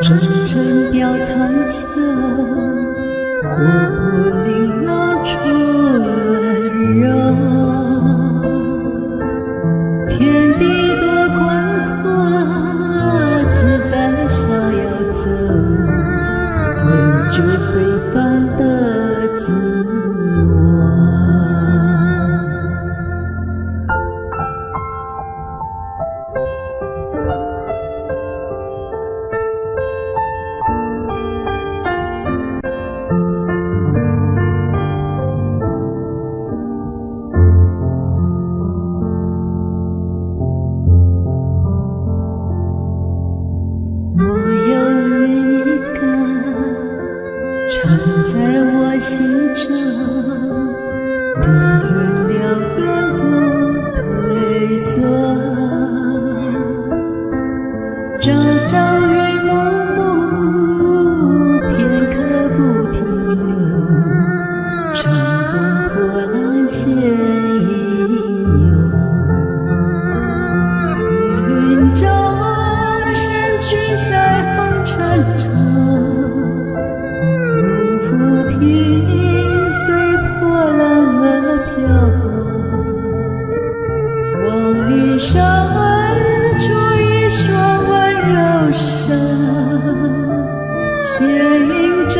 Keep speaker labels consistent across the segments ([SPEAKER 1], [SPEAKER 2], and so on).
[SPEAKER 1] 阵阵凋残秋，活泼玲珑出温柔。天地多宽阔，自在逍遥走，温酒非凡的自我。缠在我心中的原谅永不退缩，朝朝与暮暮，片刻不停留，成功破浪现影游。云中神聚在红尘中，随波浪而漂泊，望云上出一双温柔手，斜影中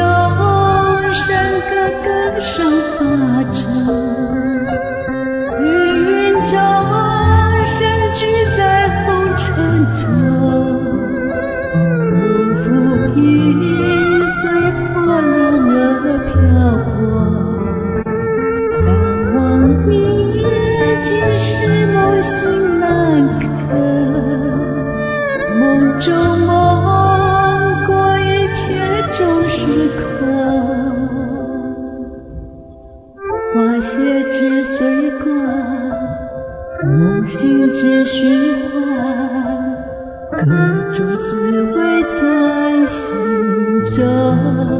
[SPEAKER 1] 山歌歌声发皱，云中神聚在红尘中，如浮萍随波浪而漂泊。你竟是梦醒难可，梦中梦过一切终是空，花谢只随过，梦醒只虚幻，各种滋味在心中。